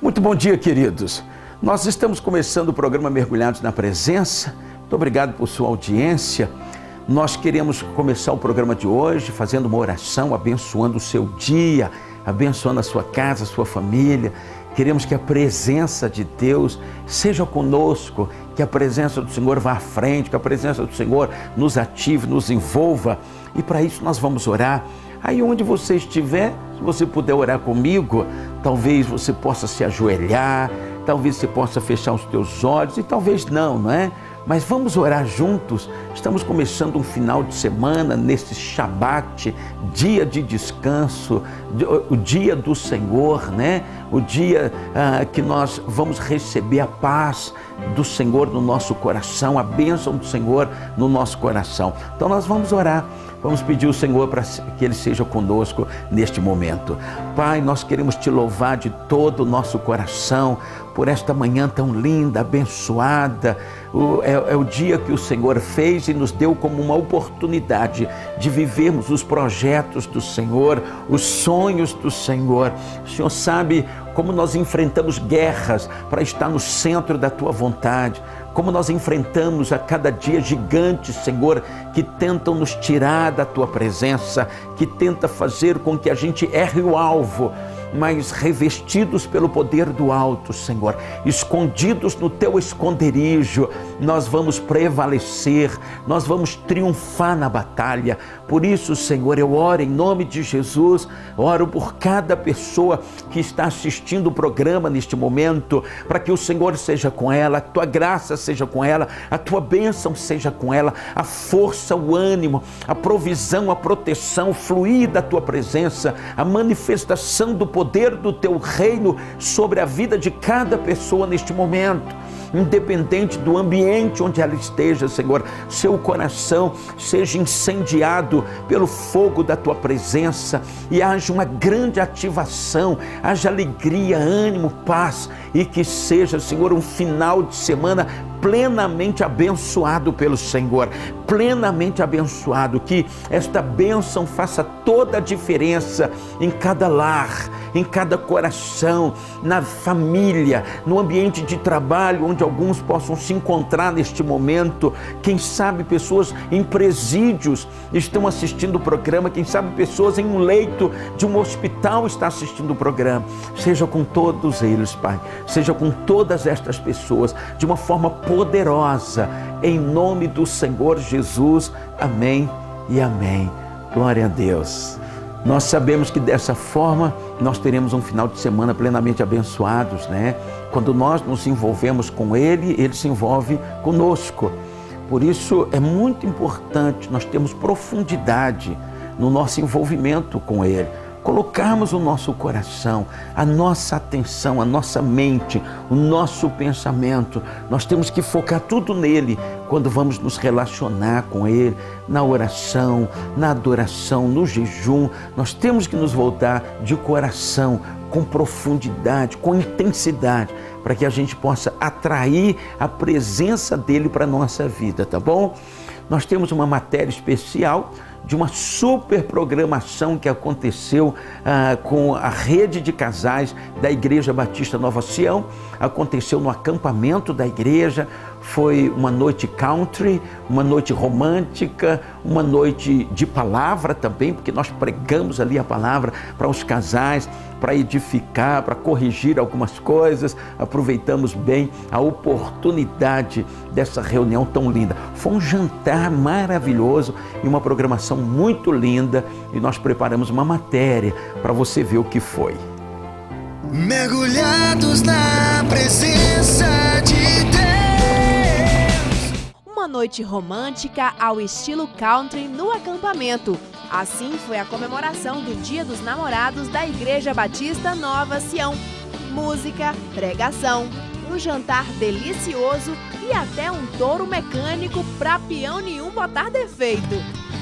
Muito bom dia, queridos. Nós estamos começando o programa Mergulhados na Presença. Muito obrigado por sua audiência. Nós queremos começar o programa de hoje fazendo uma oração, abençoando o seu dia, abençoando a sua casa, a sua família. Queremos que a presença de Deus seja conosco, que a presença do Senhor vá à frente, que a presença do Senhor nos ative, nos envolva. E para isso nós vamos orar. Aí onde você estiver, se você puder orar comigo, talvez você possa se ajoelhar, talvez você possa fechar os teus olhos e talvez não é? Mas vamos orar juntos. Estamos começando um final de semana nesse Shabat, dia de descanso, o dia do Senhor, né? O dia que nós vamos receber a paz do Senhor no nosso coração, a bênção do Senhor no nosso coração. Então nós vamos orar. Vamos pedir ao Senhor para que Ele seja conosco neste momento. Pai, nós queremos Te louvar de todo o nosso coração por esta manhã tão linda, abençoada. É o dia que o Senhor fez e nos deu como uma oportunidade de vivermos os projetos do Senhor, os sonhos do Senhor. O Senhor sabe como nós enfrentamos guerras para estar no centro da Tua vontade. Como nós enfrentamos a cada dia gigantes, Senhor, que tentam nos tirar da Tua presença, que tenta fazer com que a gente erre o alvo, mas revestidos pelo poder do alto, Senhor, escondidos no Teu esconderijo, nós vamos prevalecer, nós vamos triunfar na batalha. Por isso, Senhor, eu oro em nome de Jesus, oro por cada pessoa que está assistindo o programa neste momento, para que o Senhor seja com ela, a Tua graça seja com ela, a Tua bênção seja com ela, a força, o ânimo, a provisão, a proteção, fluir da Tua presença, a manifestação do poder do Teu reino sobre a vida de cada pessoa neste momento. Independente do ambiente onde ela esteja, Senhor, seu coração seja incendiado pelo fogo da Tua presença e haja uma grande ativação, haja alegria, ânimo, paz e que seja, Senhor, um final de semana plenamente abençoado pelo Senhor, plenamente abençoado, que esta bênção faça toda a diferença em cada lar, em cada coração, na família, no ambiente de trabalho, onde alguns possam se encontrar neste momento. Quem sabe pessoas em presídios estão assistindo o programa, quem sabe pessoas em um leito de um hospital estão assistindo o programa. Seja com todos eles, Pai, seja com todas estas pessoas, de uma forma poderosa, em nome do Senhor Jesus. Amém e amém. Glória a Deus. Nós sabemos que dessa forma nós teremos um final de semana plenamente abençoados, né? Quando nós nos envolvemos com Ele, Ele se envolve conosco. Por isso é muito importante nós termos profundidade no nosso envolvimento com Ele. Colocarmos o nosso coração, a nossa atenção, a nossa mente, o nosso pensamento. Nós temos que focar tudo nele quando vamos nos relacionar com Ele, na oração, na adoração, no jejum. Nós temos que nos voltar de coração, com profundidade, com intensidade, para que a gente possa atrair a presença dEle para a nossa vida, tá bom? Nós temos uma matéria especial de uma super programação que aconteceu com a rede de casais da Igreja Batista Nova Sião. Aconteceu no acampamento da igreja. Foi uma noite country, uma noite romântica, uma noite de palavra também, porque nós pregamos ali a palavra para os casais, para edificar, para corrigir algumas coisas. Aproveitamos bem a oportunidade dessa reunião tão linda. Foi um jantar maravilhoso e uma programação muito linda, e nós preparamos uma matéria para você ver o que foi. Mergulhados na presença de Deus. Uma noite romântica ao estilo country no acampamento. Assim foi a comemoração do Dia dos Namorados da Igreja Batista Nova Sião. Música, pregação, um jantar delicioso e até um touro mecânico para peão nenhum botar defeito.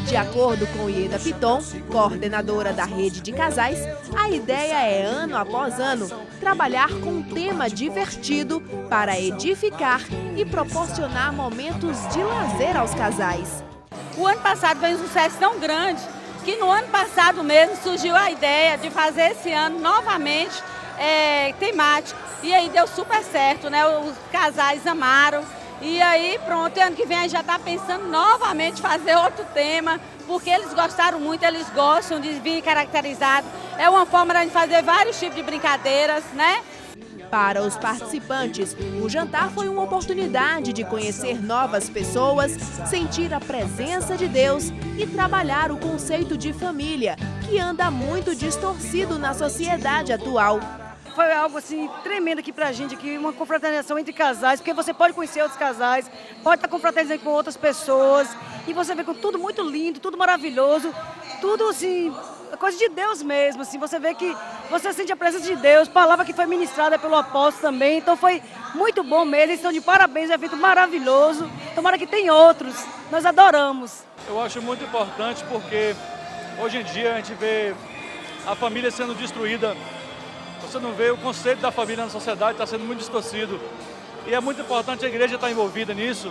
De acordo com Ieda Piton, coordenadora da rede de casais, a ideia é, ano após ano, trabalhar com um tema divertido para edificar e proporcionar momentos de lazer aos casais. O ano passado foi um sucesso tão grande que no ano passado mesmo surgiu a ideia de fazer esse ano novamente temático. E aí deu super certo, né? Os casais amaram. E aí pronto, ano que vem a gente já está pensando novamente fazer outro tema, porque eles gostaram muito, eles gostam de vir caracterizado. É uma forma de fazer vários tipos de brincadeiras, né? Para os participantes, o jantar foi uma oportunidade de conhecer novas pessoas, sentir a presença de Deus e trabalhar o conceito de família, que anda muito distorcido na sociedade atual. Foi algo assim tremendo aqui pra gente, aqui, uma confraternização entre casais, porque você pode conhecer outros casais, pode estar confraternizando com outras pessoas, e você vê com tudo muito lindo, tudo maravilhoso, tudo assim, coisa de Deus mesmo, assim, você vê que você sente a presença de Deus, palavra que foi ministrada pelo apóstolo também, então foi muito bom mesmo, eles estão de parabéns, é um evento maravilhoso, tomara que tem outros, nós adoramos. Eu acho muito importante porque hoje em dia a gente vê a família sendo destruída, você não vê o conceito da família na sociedade, está sendo muito distorcido, e é muito importante a igreja estar envolvida nisso,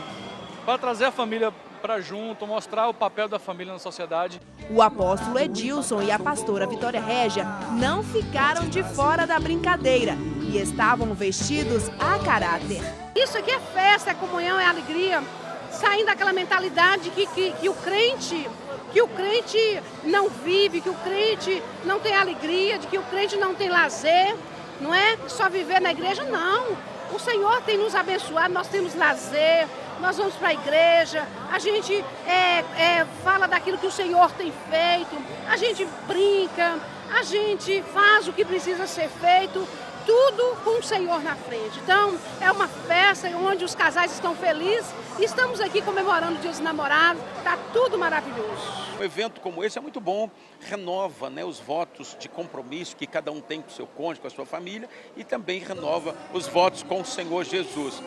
para trazer a família para junto, mostrar o papel da família na sociedade. O apóstolo Edilson e a pastora Vitória Régia não ficaram de fora da brincadeira e estavam vestidos a caráter. Isso aqui é festa, é comunhão, é alegria, saindo daquela mentalidade que o crente não vive, que o crente não tem alegria, de que o crente não tem lazer, não é só viver na igreja, não. O Senhor tem nos abençoado, nós temos lazer, nós vamos para a igreja, a gente fala daquilo que o Senhor tem feito, a gente brinca, a gente faz o que precisa ser feito, tudo com o Senhor na frente. Então, é uma festa onde os casais estão felizes e estamos aqui comemorando o Dia dos Namorados, está tudo maravilhoso. Um evento como esse é muito bom, renova, né, os votos de compromisso que cada um tem com o seu cônjuge, com a sua família, e também renova os votos com o Senhor Jesus.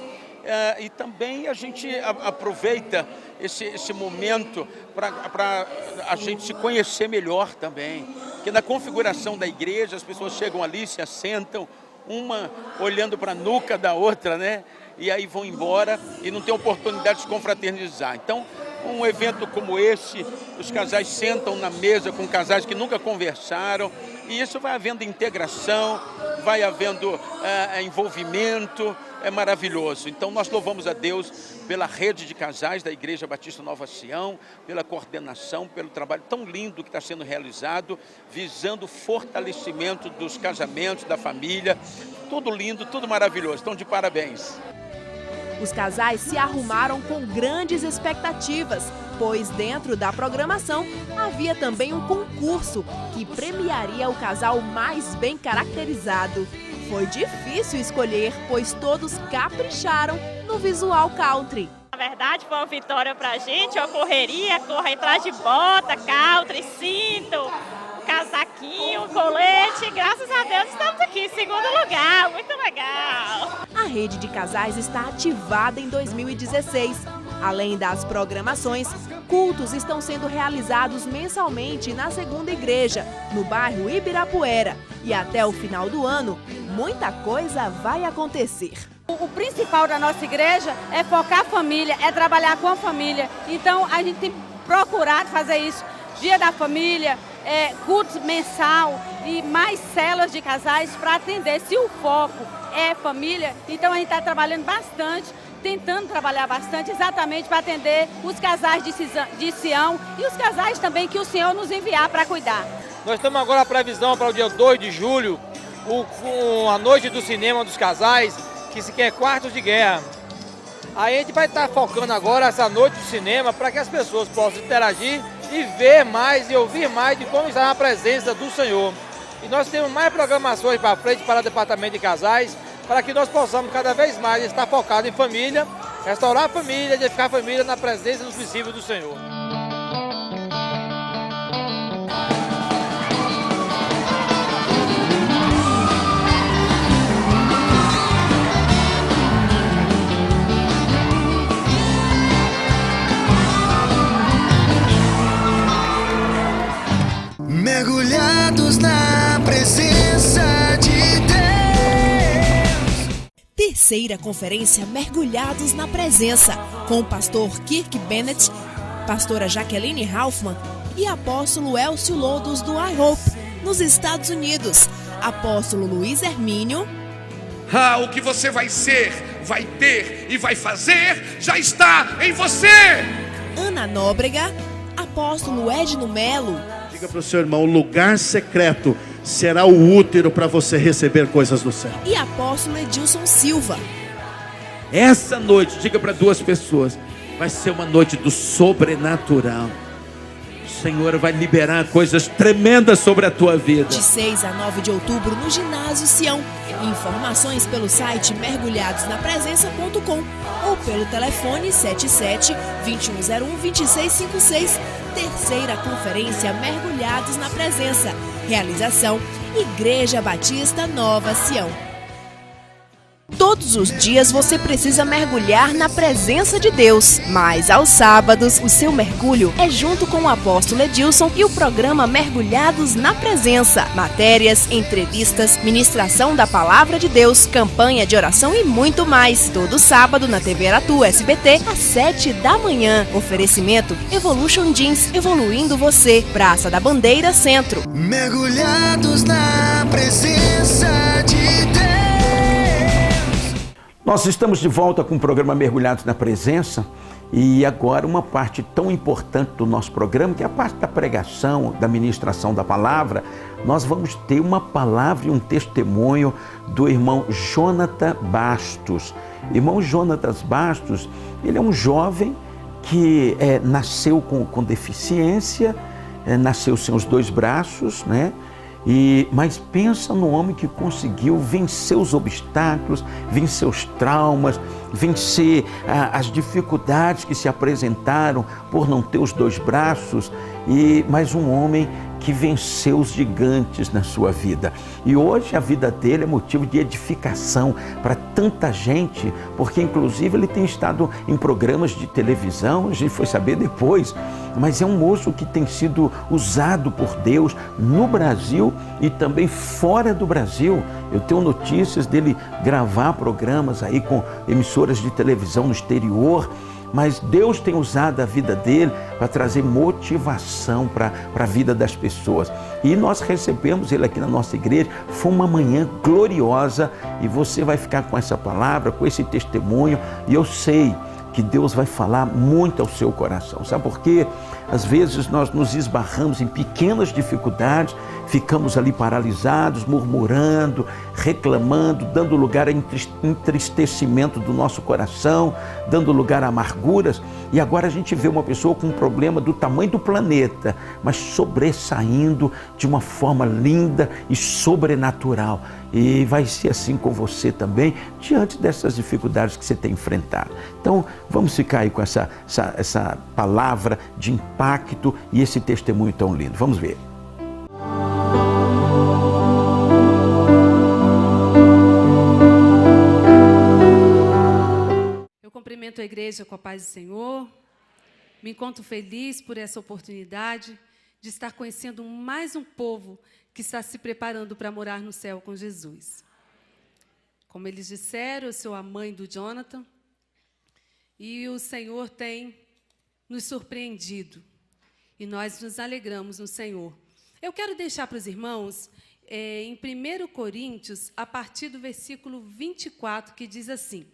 E também a gente aproveita esse momento para a gente se conhecer melhor também. Porque na configuração da igreja as pessoas chegam ali, se assentam, uma olhando para a nuca da outra, né? E aí vão embora e não tem oportunidade de se confraternizar. Então, um evento como esse, os casais sentam na mesa com casais que nunca conversaram, e isso vai havendo integração, vai havendo envolvimento, é maravilhoso. Então nós louvamos a Deus pela rede de casais da Igreja Batista Nova Sião, pela coordenação, pelo trabalho tão lindo que está sendo realizado, visando o fortalecimento dos casamentos, da família, tudo lindo, tudo maravilhoso. Então de parabéns. Os casais se arrumaram com grandes expectativas, pois dentro da programação havia também um concurso que premiaria o casal mais bem caracterizado. Foi difícil escolher, pois todos capricharam no visual country. Na verdade, foi uma vitória pra gente, uma correria, correr atrás de bota, country, cinto, casaquinho, colete. Graças a Deus estamos aqui em segundo lugar, muito legal. A rede de casais está ativada em 2016. Além das programações, cultos estão sendo realizados mensalmente na segunda igreja, no bairro Ibirapuera. E até o final do ano, muita coisa vai acontecer. O principal da nossa igreja é focar a família, é trabalhar com a família. Então a gente tem procurado fazer isso. Dia da família, culto mensal e mais células de casais para atender. Se o foco é família, então a gente está trabalhando bastante, tentando trabalhar bastante exatamente para atender os casais de Sião e os casais também que o Senhor nos enviar para cuidar. Nós estamos agora a previsão para o dia 2 de julho, a noite do cinema dos casais, que se quer quartos de guerra. Aí a gente vai estar focando agora essa noite do cinema para que as pessoas possam interagir e ver mais e ouvir mais de como está a presença do Senhor. E nós temos mais programações para frente para o departamento de casais, para que nós possamos cada vez mais estar focados em família, restaurar a família, edificar a família na presença dos princípios do Senhor. Mergulhados na presença de Deus. Terceira conferência Mergulhados na Presença, com o pastor Kirk Bennett, pastora Jaqueline Halfman e apóstolo Elcio Lodos do I Hope, nos Estados Unidos. Apóstolo Luiz Hermínio. O que você vai ser, vai ter e vai fazer já está em você. Ana Nóbrega. Apóstolo Edno Melo. Diga para o seu irmão: o lugar secreto será o útero para você receber coisas do céu. E apóstolo Edilson Silva. Essa noite, diga para 2 pessoas, vai ser uma noite do sobrenatural. O Senhor vai liberar coisas tremendas sobre a tua vida. De 6 a 9 de outubro no Ginásio Sião. Informações pelo site mergulhadosnapresença.com ou pelo telefone 77-2101-2656. Terceira Conferência Mergulhados na Presença. Realização: Igreja Batista Nova Sião. Todos os dias você precisa mergulhar na presença de Deus, mas aos sábados o seu mergulho é junto com o apóstolo Edilson e o programa Mergulhados na Presença. Matérias, entrevistas, ministração da Palavra de Deus, campanha de oração e muito mais. Todo sábado na TV Aratu SBT às 7 da manhã. Oferecimento Evolution Jeans, evoluindo você. Praça da Bandeira, Centro. Mergulhados na presença de Deus. Nós estamos de volta com o programa Mergulhados na Presença e agora uma parte tão importante do nosso programa, que é a parte da pregação, da ministração da palavra. Nós vamos ter uma palavra e um testemunho do irmão Jonathan Bastos. Irmão Jonathan Bastos, ele é um jovem que nasceu com deficiência, nasceu sem os 2 braços, né? Mas pensa no homem que conseguiu vencer os obstáculos, vencer os traumas, vencer as dificuldades que se apresentaram por não ter os 2 braços, mas um homem que venceu os gigantes na sua vida. E hoje a vida dele é motivo de edificação para tanta gente, porque inclusive ele tem estado em programas de televisão, a gente foi saber depois, mas é um moço que tem sido usado por Deus no Brasil e também fora do Brasil. Eu tenho notícias dele gravar programas aí com emissoras de televisão no exterior, mas Deus tem usado a vida dele para trazer motivação para a vida das pessoas. E nós recebemos ele aqui na nossa igreja, foi uma manhã gloriosa e você vai ficar com essa palavra, com esse testemunho, e eu sei que Deus vai falar muito ao seu coração. Sabe por quê? Às vezes nós nos esbarramos em pequenas dificuldades, ficamos ali paralisados, murmurando, reclamando, dando lugar a entristecimento do nosso coração, dando lugar a amarguras, e agora a gente vê uma pessoa com um problema do tamanho do planeta, mas sobressaindo de uma forma linda e sobrenatural. E vai ser assim com você também, diante dessas dificuldades que você tem enfrentado. Então, vamos ficar aí com essa palavra de impacto e esse testemunho tão lindo. Vamos ver. Eu cumprimento a igreja com a paz do Senhor. Me encontro feliz por essa oportunidade de estar conhecendo mais um povo que está se preparando para morar no céu com Jesus. Como eles disseram, eu sou a mãe do Jonathan e o Senhor tem nos surpreendido e nós nos alegramos no Senhor. Eu quero deixar para os irmãos em 1 Coríntios, a partir do versículo 24, que diz assim: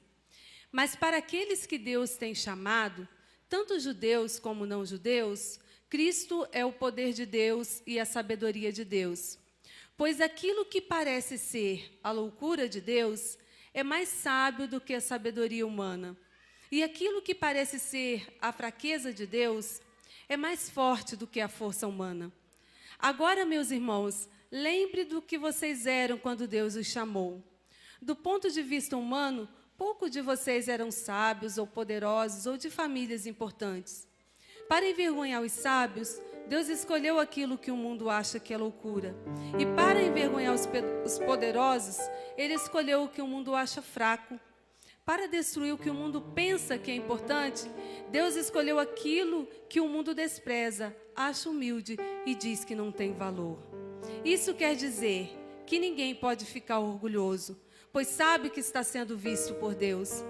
mas para aqueles que Deus tem chamado, tanto judeus como não judeus, Cristo é o poder de Deus e a sabedoria de Deus. Pois aquilo que parece ser a loucura de Deus é mais sábio do que a sabedoria humana. E aquilo que parece ser a fraqueza de Deus é mais forte do que a força humana. Agora, meus irmãos, lembre do que vocês eram quando Deus os chamou. Do ponto de vista humano, pouco de vocês eram sábios ou poderosos ou de famílias importantes. Para envergonhar os sábios, Deus escolheu aquilo que o mundo acha que é loucura. E para envergonhar os poderosos, Ele escolheu o que o mundo acha fraco. Para destruir o que o mundo pensa que é importante, Deus escolheu aquilo que o mundo despreza, acha humilde e diz que não tem valor. Isso quer dizer que ninguém pode ficar orgulhoso, pois sabe que está sendo visto por Deus.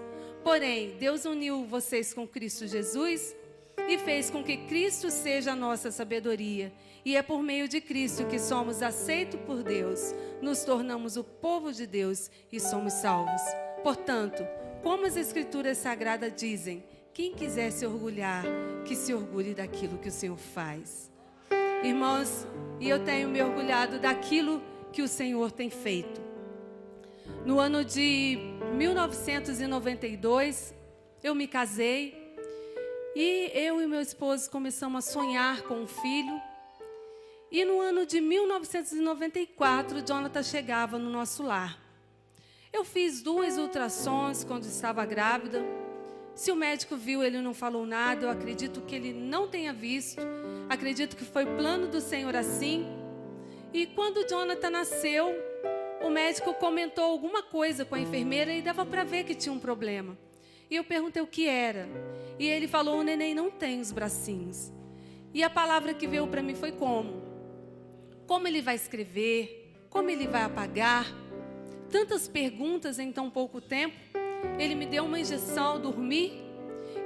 Porém, Deus uniu vocês com Cristo Jesus e fez com que Cristo seja a nossa sabedoria. E é por meio de Cristo que somos aceitos por Deus, nos tornamos o povo de Deus e somos salvos. Portanto, como as Escrituras Sagradas dizem, quem quiser se orgulhar, que se orgulhe daquilo que o Senhor faz. Irmãos, e eu tenho me orgulhado daquilo que o Senhor tem feito. No ano de 1992, eu me casei e eu e meu esposo começamos a sonhar com um filho. E no ano de 1994, Jonathan chegava no nosso lar. Eu fiz 2 ultrassons quando estava grávida. Se o médico viu, ele não falou nada. Eu acredito que ele não tenha visto. Acredito que foi plano do Senhor assim. E quando Jonathan nasceu, o médico comentou alguma coisa com a enfermeira e dava para ver que tinha um problema. E eu perguntei o que era. E ele falou, o neném não tem os bracinhos. E a palavra que veio para mim foi como? Como ele vai escrever? Como ele vai apagar? Tantas perguntas em tão pouco tempo. Ele me deu uma injeção, dormi.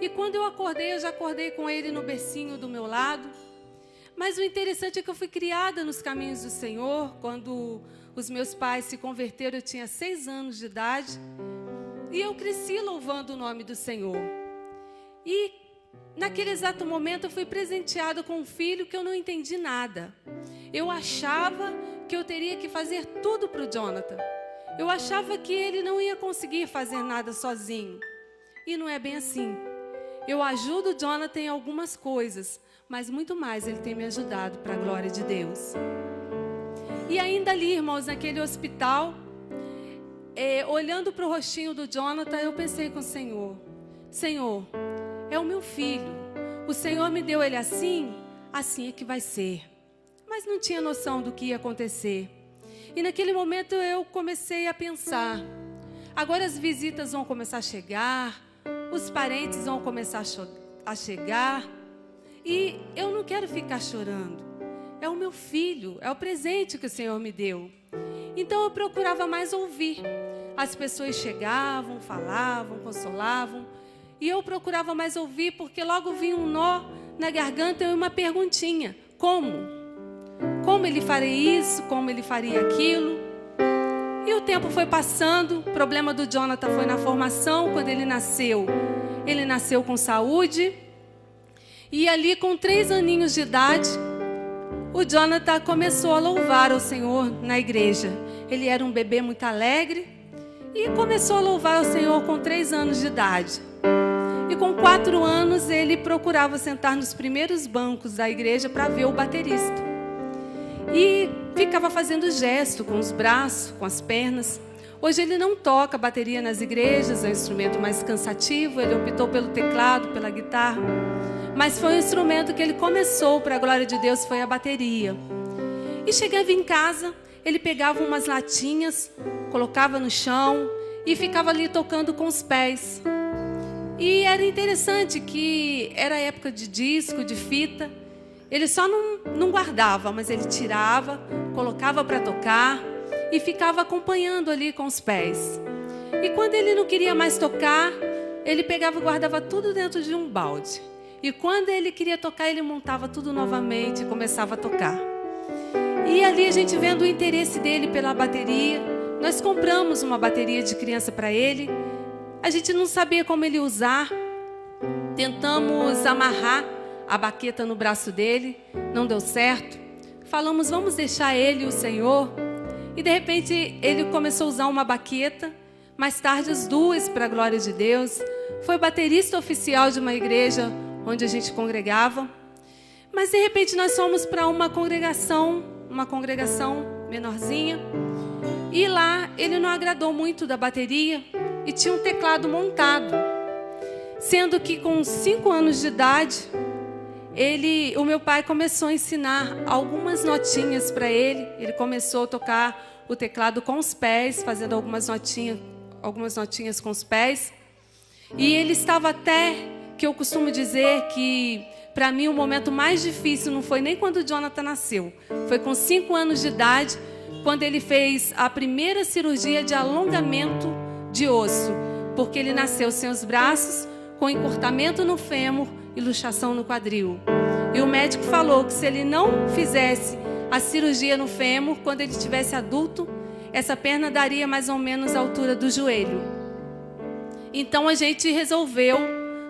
E quando eu acordei, eu já acordei com ele no bercinho do meu lado. Mas o interessante é que eu fui criada nos caminhos do Senhor. Quando os meus pais se converteram, eu tinha 6 anos de idade. E eu cresci louvando o nome do Senhor. E naquele exato momento eu fui presenteada com um filho que eu não entendi nada. Eu achava que eu teria que fazer tudo para o Jonathan. Eu achava que ele não ia conseguir fazer nada sozinho. E não é bem assim. Eu ajudo o Jonathan em algumas coisas, mas muito mais ele tem me ajudado para a glória de Deus. E ainda ali, irmãos, naquele hospital, olhando para o rostinho do Jonathan, eu pensei com o Senhor, Senhor, é o meu filho. O Senhor me deu ele assim, assim é que vai ser. Mas não tinha noção do que ia acontecer. E naquele momento eu comecei a pensar, agora as visitas vão começar a chegar, os parentes vão começar a chegar, e eu não quero ficar chorando. É o meu filho, é o presente que o Senhor me deu. Então eu procurava mais ouvir. As pessoas chegavam, falavam, consolavam, e eu procurava mais ouvir, porque logo vinha um nó na garganta e uma perguntinha, como? Como ele faria isso? Como ele faria aquilo? E o tempo foi passando. O problema do Jonathan foi na formação. Quando ele nasceu com saúde. E ali com 3 aninhos de idade, o Jonathan começou a louvar ao Senhor na igreja. Ele era um bebê muito alegre e começou a louvar ao Senhor com 3 anos de idade. E com 4 anos ele procurava sentar nos primeiros bancos da igreja para ver o baterista. E ficava fazendo gesto com os braços, com as pernas. Hoje ele não toca bateria nas igrejas, é um instrumento mais cansativo. Ele optou pelo teclado, pela guitarra. Mas foi um instrumento que ele começou, para a glória de Deus, foi a bateria. E chegava em casa, ele pegava umas latinhas, colocava no chão e ficava ali tocando com os pés. E era interessante que era época de disco, de fita. Ele só não guardava, mas ele tirava, colocava para tocar e ficava acompanhando ali com os pés. E quando ele não queria mais tocar, ele pegava e guardava tudo dentro de um balde. E quando ele queria tocar, ele montava tudo novamente e começava a tocar. E ali a gente vendo o interesse dele pela bateria, nós compramos uma bateria de criança para ele. A gente não sabia como ele usar. Tentamos amarrar a baqueta no braço dele, não deu certo. Falamos, vamos deixar ele e o Senhor. E de repente ele começou a usar uma baqueta. Mais tarde as 2 para a glória de Deus. Foi baterista oficial de uma igreja onde a gente congregava. Mas de repente nós fomos para uma congregação menorzinha. E lá ele não agradou muito da bateria e tinha um teclado montado. Sendo que com 5 anos de idade, o meu pai começou a ensinar algumas notinhas para ele. Ele começou a tocar o teclado com os pés, fazendo algumas notinhas com os pés. E ele estava até, que eu costumo dizer que, para mim, o momento mais difícil não foi nem quando o Jonathan nasceu. Foi com 5 anos de idade, quando ele fez a primeira cirurgia de alongamento de osso. Porque ele nasceu sem os braços, com encurtamento no fêmur e luxação no quadril. E o médico falou que se ele não fizesse a cirurgia no fêmur, quando ele tivesse adulto, essa perna daria mais ou menos a altura do joelho. Então a gente resolveu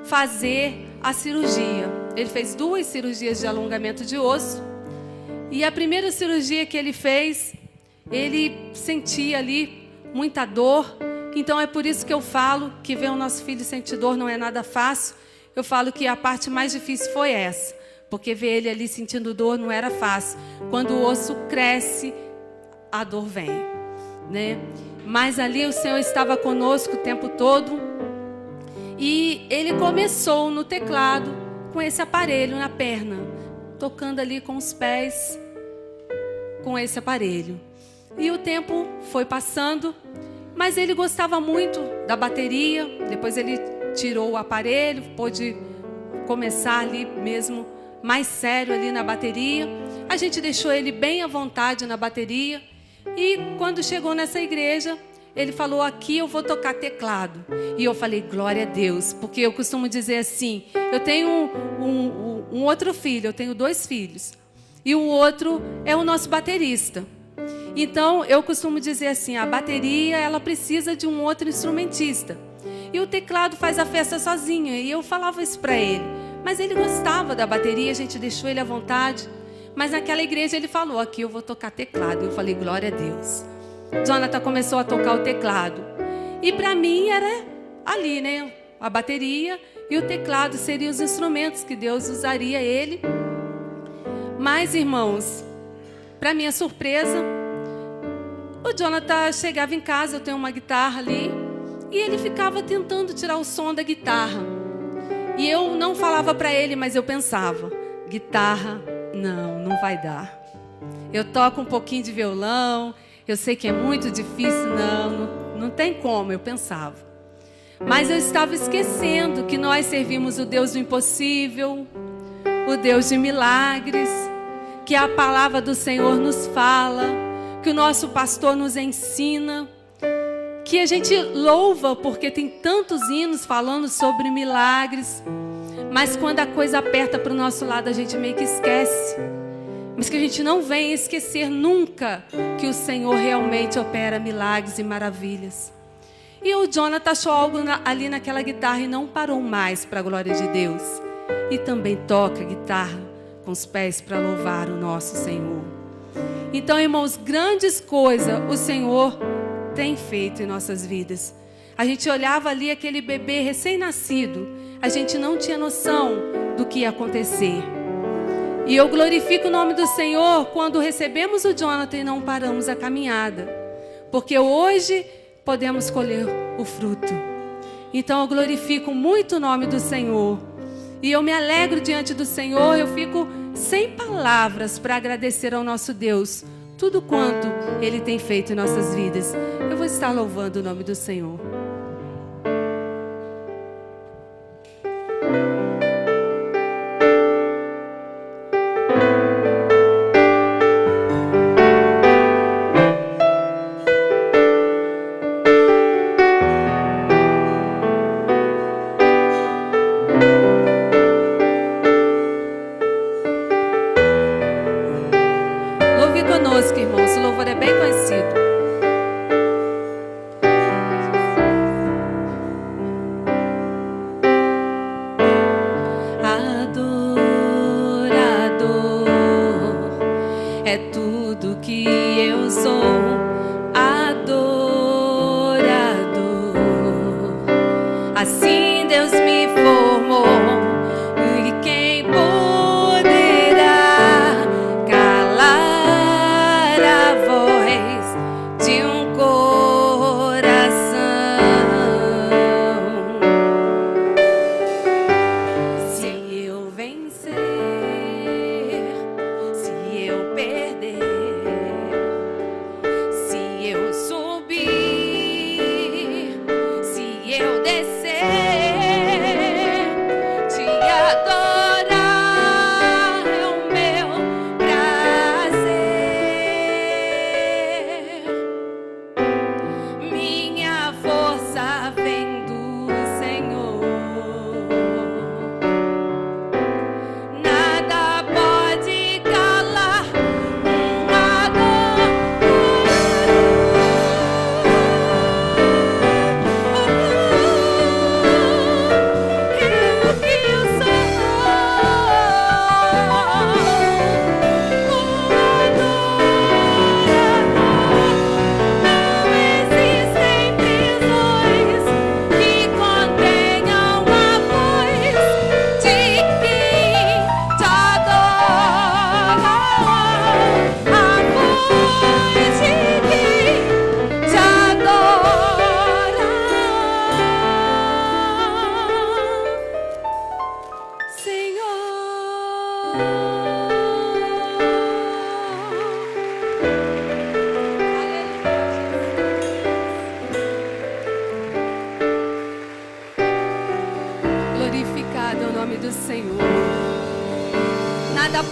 fazer a cirurgia. Ele fez 2 cirurgias de alongamento de osso. E a primeira cirurgia que ele fez, ele sentia ali muita dor. Então é por isso que eu falo que ver o nosso filho sentir dor não é nada fácil. Eu falo que a parte mais difícil foi essa, porque ver ele ali sentindo dor não era fácil. Quando o osso cresce, a dor vem, né? Mas ali o Senhor estava conosco o tempo todo. E ele começou no teclado com esse aparelho na perna, tocando ali com os pés, com esse aparelho. E o tempo foi passando, mas ele gostava muito da bateria. Depois ele tirou o aparelho, pôde começar ali mesmo mais sério ali na bateria. A gente deixou ele bem à vontade na bateria. E quando chegou nessa igreja, ele falou: aqui eu vou tocar teclado. E eu falei: glória a Deus, porque eu costumo dizer assim, eu tenho um outro filho, eu tenho 2 filhos, e o outro é o nosso baterista. Então eu costumo dizer assim, a bateria ela precisa de um outro instrumentista, e o teclado faz a festa sozinho. E eu falava isso para ele, mas ele gostava da bateria, a gente deixou ele à vontade. Mas naquela igreja ele falou: aqui eu vou tocar teclado. Eu falei: glória a Deus. Jonathan começou a tocar o teclado. E para mim era ali, né? A bateria e o teclado seriam os instrumentos que Deus usaria ele. Mas, irmãos, para minha surpresa, o Jonathan chegava em casa, eu tenho uma guitarra ali, e ele ficava tentando tirar o som da guitarra. E eu não falava para ele, mas eu pensava: guitarra, não vai dar. Eu toco um pouquinho de violão, eu sei que é muito difícil, não tem como, eu pensava. Mas eu estava esquecendo que nós servimos o Deus do impossível, o Deus de milagres, que a palavra do Senhor nos fala, que o nosso pastor nos ensina, que a gente louva porque tem tantos hinos falando sobre milagres, mas quando a coisa aperta para o nosso lado a gente meio que esquece. Mas que a gente não venha esquecer nunca que o Senhor realmente opera milagres e maravilhas. E o Jonathan achou algo ali naquela guitarra e não parou mais, para a glória de Deus. E também toca guitarra com os pés para louvar o nosso Senhor. Então, irmãos, grandes coisas o Senhor tem feito em nossas vidas. A gente olhava ali aquele bebê recém-nascido, a gente não tinha noção do que ia acontecer. E eu glorifico o nome do Senhor quando recebemos o Jonathan e não paramos a caminhada, porque hoje podemos colher o fruto. Então eu glorifico muito o nome do Senhor, e eu me alegro diante do Senhor. Eu fico sem palavras para agradecer ao nosso Deus tudo quanto Ele tem feito em nossas vidas. Eu vou estar louvando o nome do Senhor. Irmãos, o louvor é bem conhecido. Adorador é tudo que eu sou. Adorador, assim Deus me formou. E quem poderá calar a voz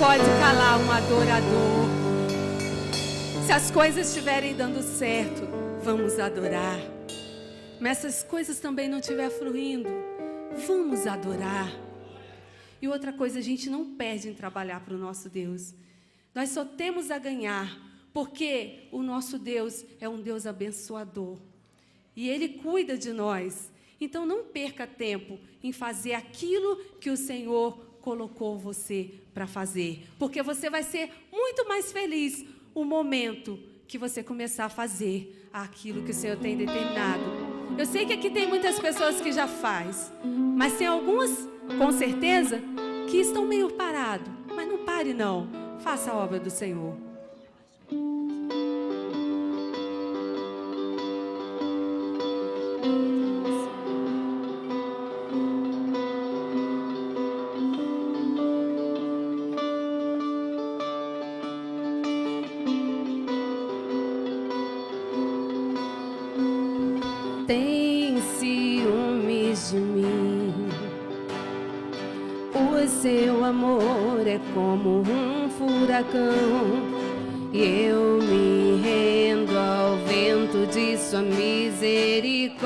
pode calar um adorador. Se as coisas estiverem dando certo, vamos adorar. Mas se as coisas também não estiverem fluindo, vamos adorar. E outra coisa, a gente não perde em trabalhar para o nosso Deus. Nós só temos a ganhar, porque o nosso Deus é um Deus abençoador. E Ele cuida de nós. Então não perca tempo em fazer aquilo que o Senhor colocou você para fazer. Porque você vai ser muito mais feliz o momento que você começar a fazer aquilo que o Senhor tem determinado. Eu sei que aqui tem muitas pessoas que já faz, mas tem algumas, com certeza, que estão meio parados. Mas não pare não, faça a obra do Senhor. Tem ciúmes de mim, o seu amor é como um furacão, e eu me rendo ao vento de sua misericórdia.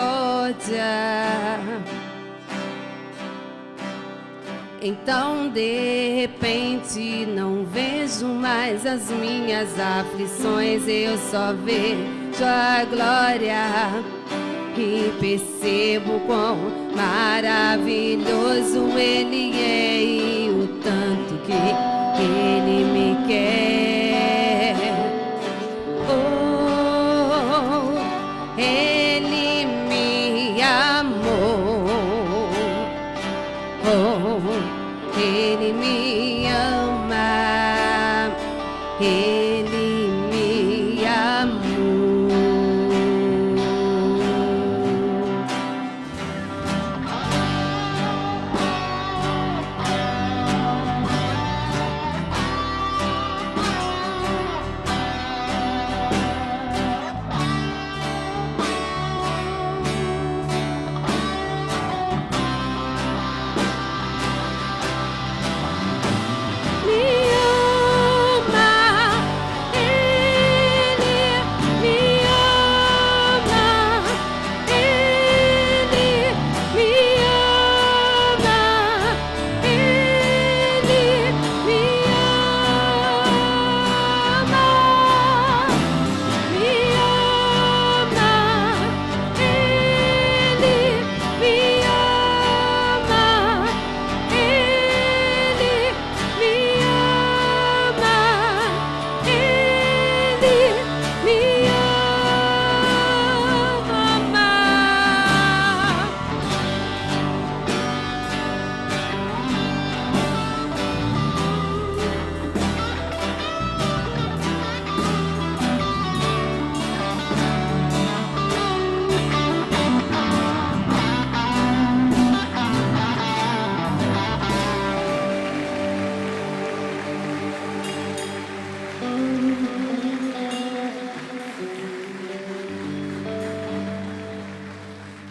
Então de repente não vejo mais as minhas aflições, eu só vejo a glória. E percebo quão maravilhoso Ele é e o tanto que Ele me quer. Oh, Ele me amou. Oh, Ele me ama. Ele me amou.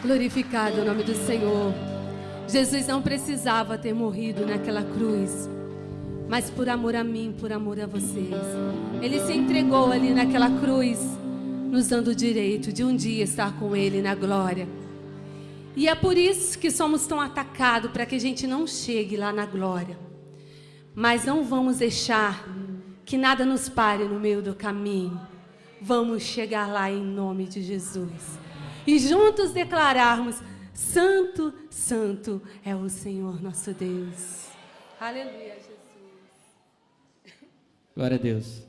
Glorificado o nome do Senhor. Jesus não precisava ter morrido naquela cruz, mas por amor a mim, por amor a vocês, Ele se entregou ali naquela cruz, nos dando o direito de um dia estar com Ele na glória. E é por isso que somos tão atacados, para que a gente não chegue lá na glória. Mas não vamos deixar que nada nos pare no meio do caminho. Vamos chegar lá em nome de Jesus. E juntos declararmos: Santo, Santo é o Senhor nosso Deus. Aleluia, Jesus. Glória a Deus.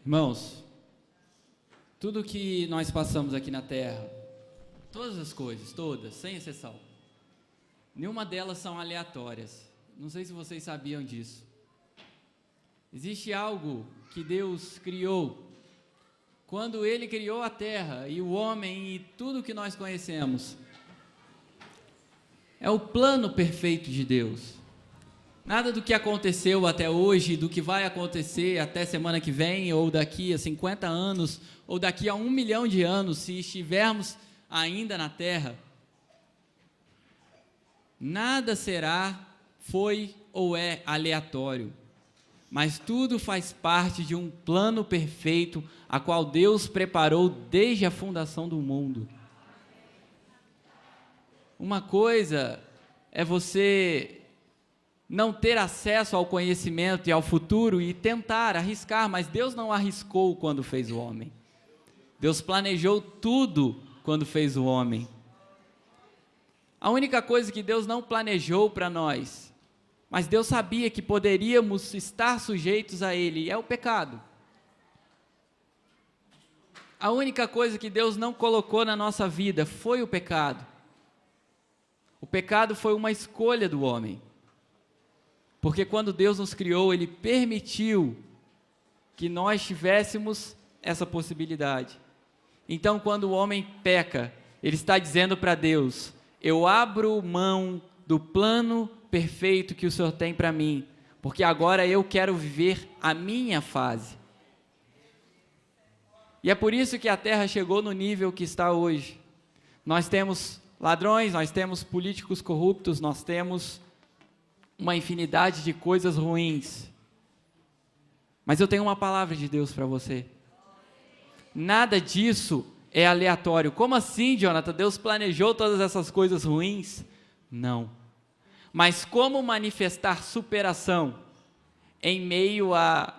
Irmãos, tudo que nós passamos aqui na terra, todas as coisas, todas, sem exceção, nenhuma delas são aleatórias. Não sei se vocês sabiam disso. Existe algo que Deus criou. Quando Ele criou a terra e o homem e tudo que nós conhecemos, é o plano perfeito de Deus. Nada do que aconteceu até hoje, do que vai acontecer até semana que vem, ou daqui a 50 anos, ou daqui a 1 milhão de anos, se estivermos ainda na terra, nada será, foi ou é aleatório. mas tudo faz parte de um plano perfeito, a qual Deus preparou desde a fundação do mundo. Uma coisa é você não ter acesso ao conhecimento e ao futuro e tentar, arriscar, mas Deus não arriscou quando fez o homem. Deus planejou tudo quando fez o homem. A única coisa que Deus não planejou para nós, mas Deus sabia que poderíamos estar sujeitos a Ele, é o pecado. A única coisa que Deus não colocou na nossa vida foi o pecado. O pecado foi uma escolha do homem. Porque quando Deus nos criou, Ele permitiu que nós tivéssemos essa possibilidade. Então, quando o homem peca, ele está dizendo para Deus: eu abro mão do plano perfeito que o Senhor tem para mim, porque agora eu quero viver a minha fase. E é por isso que a terra chegou no nível que está hoje. Nós temos ladrões, nós temos políticos corruptos, nós temos uma infinidade de coisas ruins. Mas eu tenho uma palavra de Deus para você. Nada disso é aleatório. Como assim, Jonathan? Deus planejou todas essas coisas ruins? Não. Mas como manifestar superação em meio à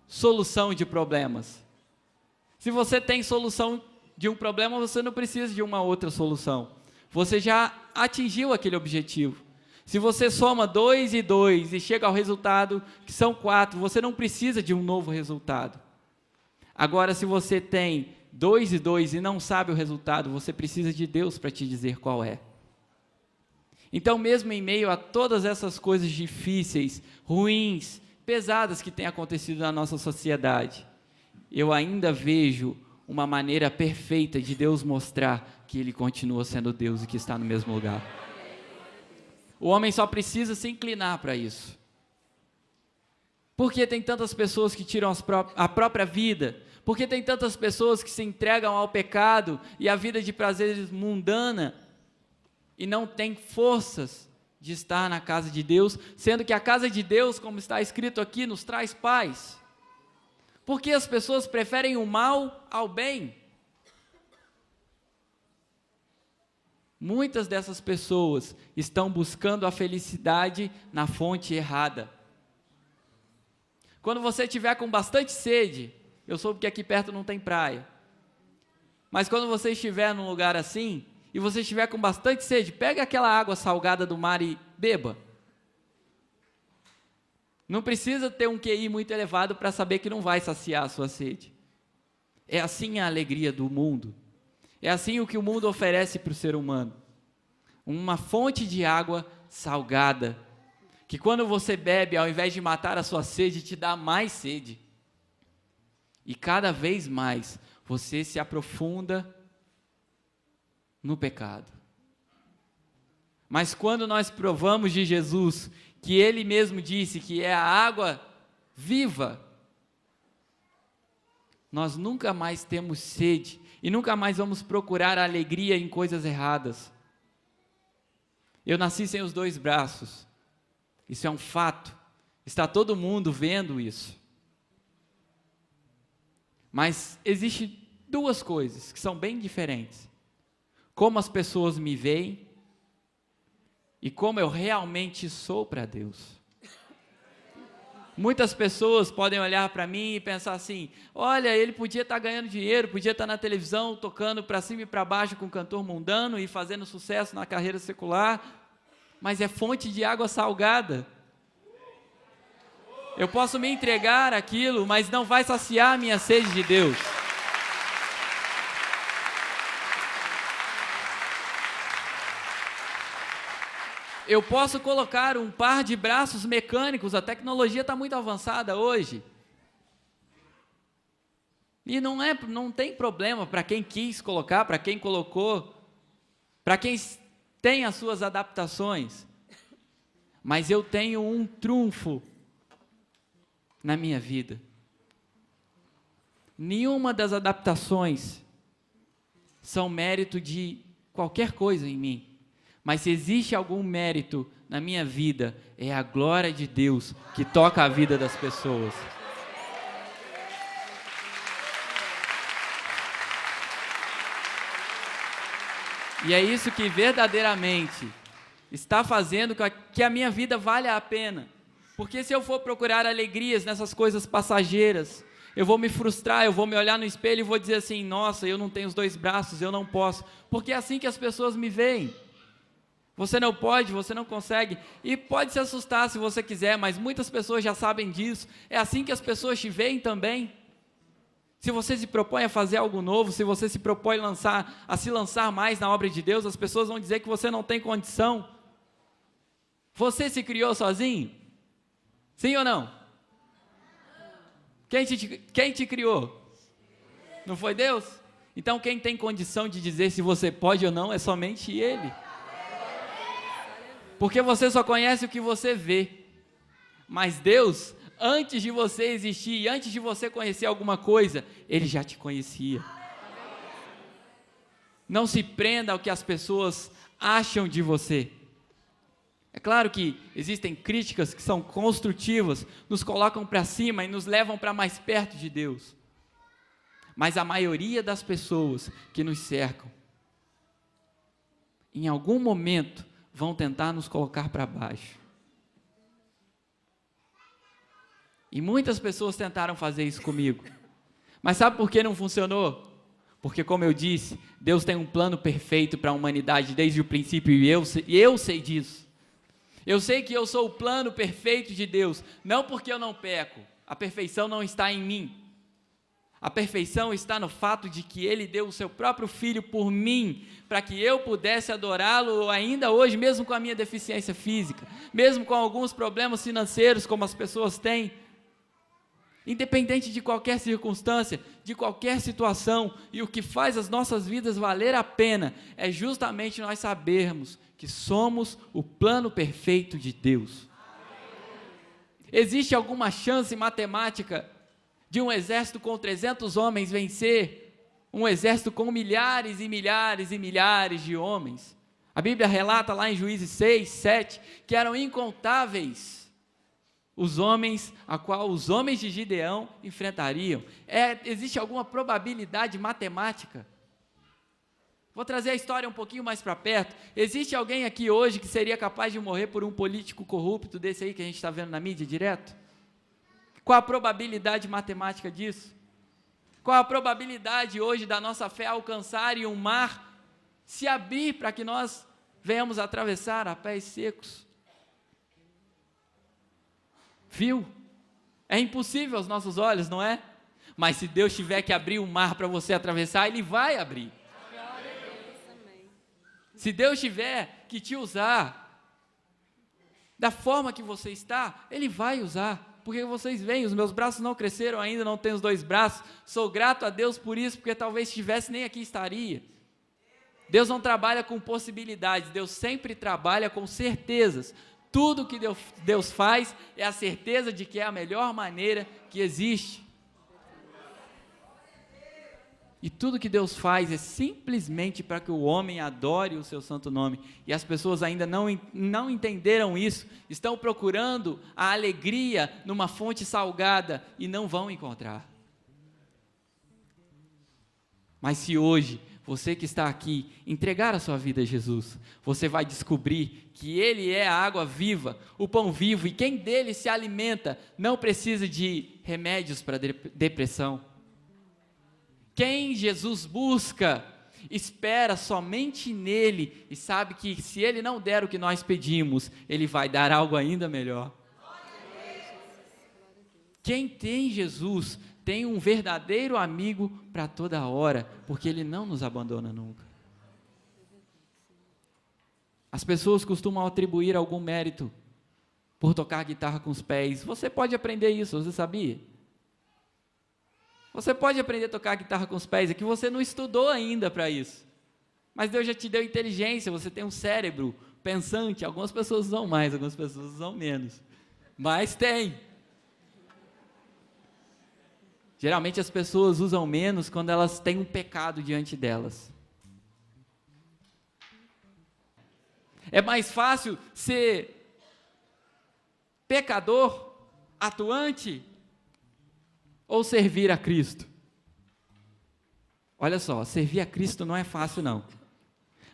solução de problemas? Se você tem solução de um problema, você não precisa de uma outra solução. Você já atingiu aquele objetivo. Se você soma 2 e 2 e chega ao resultado que são 4, você não precisa de um novo resultado. Agora, se você tem 2 e 2 e não sabe o resultado, você precisa de Deus para te dizer qual é. Então, mesmo em meio a todas essas coisas difíceis, ruins, pesadas que têm acontecido na nossa sociedade, eu ainda vejo uma maneira perfeita de Deus mostrar que Ele continua sendo Deus e que está no mesmo lugar. O homem só precisa se inclinar para isso. Por que tem tantas pessoas que tiram a própria vida? Por que tem tantas pessoas que se entregam ao pecado e à vida de prazeres mundana e não têm forças de estar na casa de Deus, sendo que a casa de Deus, como está escrito aqui, nos traz paz? Por que as pessoas preferem o mal ao bem? Muitas dessas pessoas estão buscando a felicidade na fonte errada. Quando você estiver com bastante sede, eu soube que aqui perto não tem praia, mas quando você estiver num lugar assim, e você estiver com bastante sede, pega aquela água salgada do mar e beba. Não precisa ter um QI muito elevado para saber que não vai saciar a sua sede. É assim a alegria do mundo. É assim o que o mundo oferece para o ser humano. Uma fonte de água salgada, que quando você bebe, ao invés de matar a sua sede, te dá mais sede. E cada vez mais você se aprofunda no pecado. Mas quando nós provamos de Jesus, que Ele mesmo disse que é a água viva, nós nunca mais temos sede e nunca mais vamos procurar a alegria em coisas erradas. Eu nasci sem os 2 braços, isso é um fato, está todo mundo vendo isso. Mas existem 2 coisas que são bem diferentes: como as pessoas me veem e como eu realmente sou para Deus. Muitas pessoas podem olhar para mim e pensar assim: olha, ele podia estar ganhando dinheiro, podia estar na televisão tocando para cima e para baixo com um cantor mundano e fazendo sucesso na carreira secular, mas é fonte de água salgada. Eu posso me entregar àquilo, mas não vai saciar a minha sede de Deus. Eu posso colocar um par de braços mecânicos, a tecnologia está muito avançada hoje. E não tem problema para quem quis colocar, para quem colocou, para quem tem as suas adaptações. Mas eu tenho um trunfo na minha vida. Nenhuma das adaptações são mérito de qualquer coisa em mim, Mas se existe algum mérito na minha vida, é a glória de Deus que toca a vida das pessoas. E é isso que verdadeiramente está fazendo que a minha vida valha a pena. Porque se eu for procurar alegrias nessas coisas passageiras, eu vou me frustrar, eu vou me olhar no espelho e vou dizer assim, nossa, eu não tenho os 2 braços, eu não posso. Porque é assim que as pessoas me veem. Você não pode, você não consegue. E pode se assustar se você quiser, mas muitas pessoas já sabem disso. É assim que as pessoas te veem também. Se você se propõe a fazer algo novo, se você se propõe a se lançar mais na obra de Deus, as pessoas vão dizer que você não tem condição. Você se criou sozinho? Sim ou não? Quem te criou? Não foi Deus? Então quem tem condição de dizer se você pode ou não é somente Ele. Porque você só conhece o que você vê. Mas Deus, antes de você existir, antes de você conhecer alguma coisa, Ele já te conhecia. Não se prenda ao que as pessoas acham de você. É claro que existem críticas que são construtivas, nos colocam para cima e nos levam para mais perto de Deus. Mas a maioria das pessoas que nos cercam, em algum momento, vão tentar nos colocar para baixo. E muitas pessoas tentaram fazer isso comigo. Mas sabe por que não funcionou? Porque, como eu disse, Deus tem um plano perfeito para a humanidade desde o princípio e eu sei disso. Eu sei que eu sou o plano perfeito de Deus, não porque eu não peco. A perfeição não está em mim. A perfeição está no fato de que Ele deu o seu próprio Filho por mim, para que eu pudesse adorá-lo ainda hoje, mesmo com a minha deficiência física, mesmo com alguns problemas financeiros como as pessoas têm. Independente de qualquer circunstância, de qualquer situação, e o que faz as nossas vidas valer a pena é justamente nós sabermos que somos o plano perfeito de Deus. Existe alguma chance matemática de um exército com 300 homens vencer um exército com milhares e milhares e milhares de homens? A Bíblia relata lá em Juízes 6, 7, que eram incontáveis os homens a qual os homens de Gideão enfrentariam. Existe alguma probabilidade matemática? Vou trazer a história um pouquinho mais para perto. Existe alguém aqui hoje que seria capaz de morrer por um político corrupto desse aí que a gente está vendo na mídia direto? Qual a probabilidade matemática disso? Qual a probabilidade hoje da nossa fé alcançar e um mar se abrir para que nós venhamos atravessar a pés secos? Viu? É impossível aos nossos olhos, não é? Mas se Deus tiver que abrir um mar para você atravessar, Ele vai abrir. Se Deus tiver que te usar da forma que você está, Ele vai usar. Porque vocês veem, os meus braços não cresceram ainda, não tenho os 2 braços. Sou grato a Deus por isso, porque talvez se tivesse nem aqui estaria. Deus não trabalha com possibilidades, Deus sempre trabalha com certezas. Tudo que Deus faz é a certeza de que é a melhor maneira que existe. E tudo que Deus faz é simplesmente para que o homem adore o seu santo nome. E as pessoas ainda não entenderam isso, estão procurando a alegria numa fonte salgada e não vão encontrar. Mas se hoje você que está aqui entregar a sua vida a Jesus, você vai descobrir que Ele é a água viva, o pão vivo, e quem dele se alimenta não precisa de remédios para depressão. Quem Jesus busca, espera somente nele e sabe que se Ele não der o que nós pedimos, Ele vai dar algo ainda melhor. Quem tem Jesus tem um verdadeiro amigo para toda hora, porque Ele não nos abandona nunca. As pessoas costumam atribuir algum mérito por tocar guitarra com os pés. Você pode aprender isso, você sabia? Você pode aprender a tocar guitarra com os pés, é que você não estudou ainda para isso. Mas Deus já te deu inteligência, você tem um cérebro pensante. Algumas pessoas usam mais, algumas pessoas usam menos. Mas tem. Geralmente as pessoas usam menos quando elas têm um pecado diante delas. É mais fácil ser pecador, atuante, ou servir a Cristo? Olha só, servir a Cristo não é fácil não.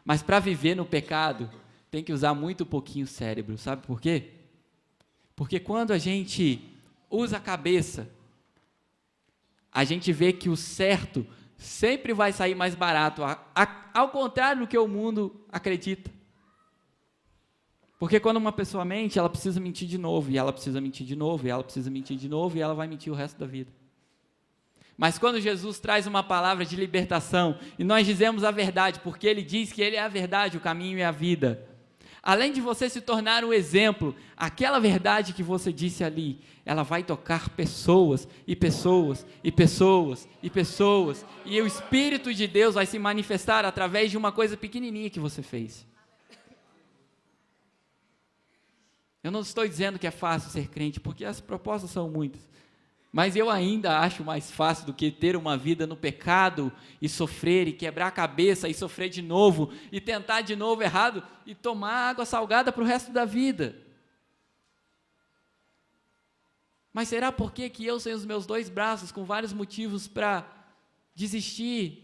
Mas para viver no pecado, tem que usar muito pouquinho o cérebro. Sabe por quê? Porque quando a gente usa a cabeça, a gente vê que o certo sempre vai sair mais barato, ao contrário do que o mundo acredita. Porque quando uma pessoa mente, ela precisa mentir de novo, e ela precisa mentir de novo, e ela precisa mentir de novo, e ela vai mentir o resto da vida. Mas quando Jesus traz uma palavra de libertação, e nós dizemos a verdade, porque Ele diz que Ele é a verdade, o caminho e a vida, além de você se tornar um exemplo, aquela verdade que você disse ali, ela vai tocar pessoas, e pessoas, e pessoas, e pessoas, e o Espírito de Deus vai se manifestar através de uma coisa pequenininha que você fez. Eu não estou dizendo que é fácil ser crente, porque as propostas são muitas, mas eu ainda acho mais fácil do que ter uma vida no pecado, e sofrer, e quebrar a cabeça, e sofrer de novo, e tentar de novo errado, e tomar água salgada para o resto da vida. Mas será por que eu, sem os meus 2 braços, com vários motivos para desistir?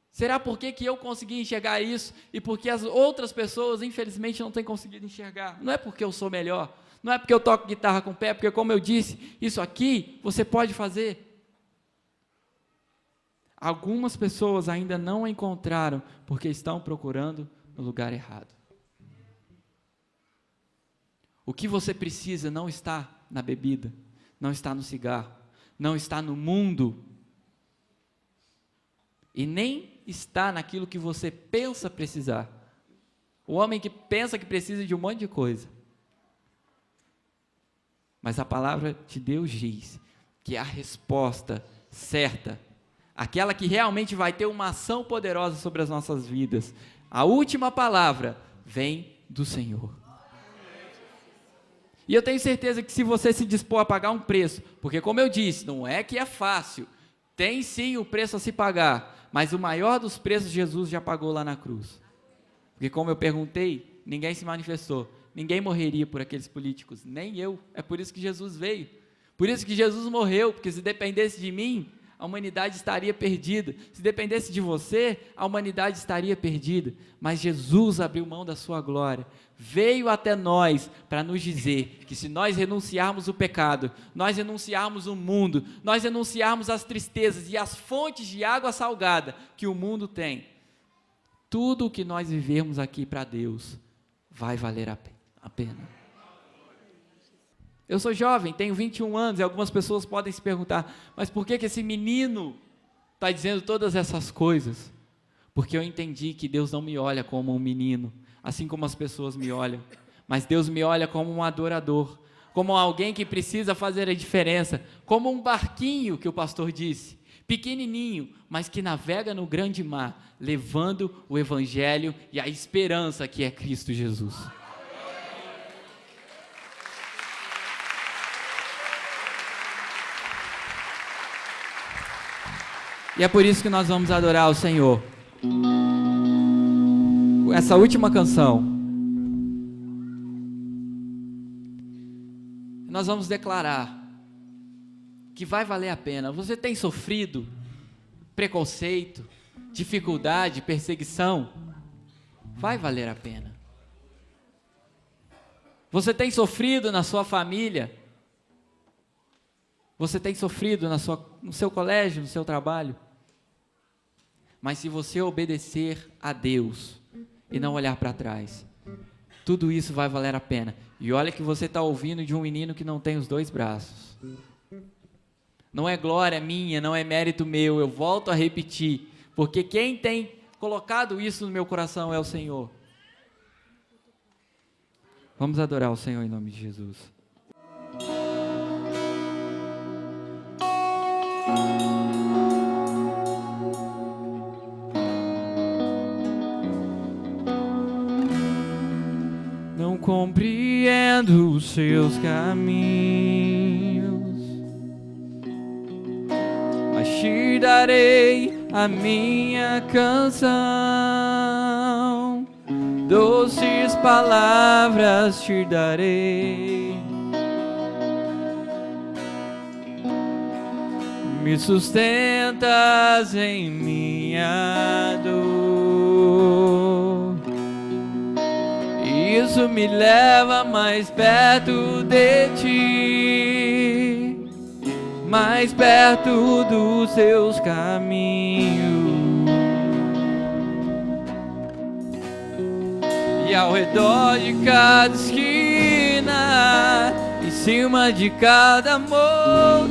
Será por que eu consegui enxergar isso, e porque as outras pessoas, infelizmente, não têm conseguido enxergar? Não é porque eu sou melhor, não é porque eu toco guitarra com o pé, porque, como eu disse, isso aqui você pode fazer. Algumas pessoas ainda não encontraram, porque estão procurando no lugar errado. O que você precisa não está na bebida, não está no cigarro, não está no mundo, e nem está naquilo que você pensa precisar. O homem que pensa que precisa de um monte de coisa. Mas a palavra de Deus diz que a resposta certa, aquela que realmente vai ter uma ação poderosa sobre as nossas vidas, a última palavra vem do Senhor. E eu tenho certeza que se você se dispor a pagar um preço, porque, como eu disse, não é que é fácil, tem sim o preço a se pagar, mas o maior dos preços Jesus já pagou lá na cruz. Porque, como eu perguntei, ninguém se manifestou, ninguém morreria por aqueles políticos, nem eu. É por isso que Jesus veio, por isso que Jesus morreu, porque se dependesse de mim, a humanidade estaria perdida. Se dependesse de você, a humanidade estaria perdida. Mas Jesus abriu mão da sua glória, veio até nós para nos dizer que se nós renunciarmos o pecado, nós renunciarmos o mundo, nós renunciarmos as tristezas e as fontes de água salgada que o mundo tem, tudo o que nós vivermos aqui para Deus vai valer a pena. Eu sou jovem, tenho 21 anos, e algumas pessoas podem se perguntar, mas por que esse menino está dizendo todas essas coisas? Porque eu entendi que Deus não me olha como um menino, assim como as pessoas me olham, mas Deus me olha como um adorador, como alguém que precisa fazer a diferença, como um barquinho que o pastor disse, pequenininho, mas que navega no grande mar, levando o evangelho e a esperança que é Cristo Jesus. E é por isso que nós vamos adorar o Senhor. Essa última canção, nós vamos declarar que vai valer a pena. Você tem sofrido preconceito, dificuldade, perseguição? Vai valer a pena. Você tem sofrido na sua família? Você tem sofrido no seu colégio, no seu trabalho? Mas se você obedecer a Deus e não olhar para trás, tudo isso vai valer a pena. E olha que você está ouvindo de um menino que não tem os 2 braços. Não é glória minha, não é mérito meu, eu volto a repetir, porque quem tem colocado isso no meu coração é o Senhor. Vamos adorar o Senhor em nome de Jesus. Não compreendo os seus caminhos, mas te darei a minha canção. doces palavras te darei. Me sustentas em minha dor. Isso me leva mais perto de ti, mais perto dos seus caminhos. E ao redor de cada esquina, em cima de cada montanha,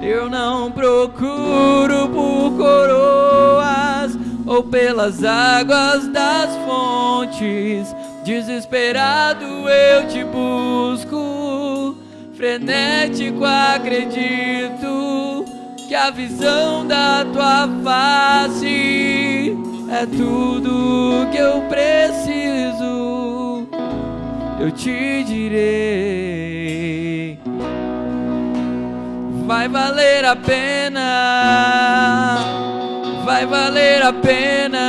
eu não procuro por coroas ou pelas águas das fontes. Desesperado eu te busco, frenético acredito que a visão da tua face é tudo que eu preciso. Eu te direi, vai valer a pena, vai valer a pena,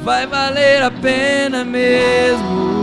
vai valer a pena mesmo.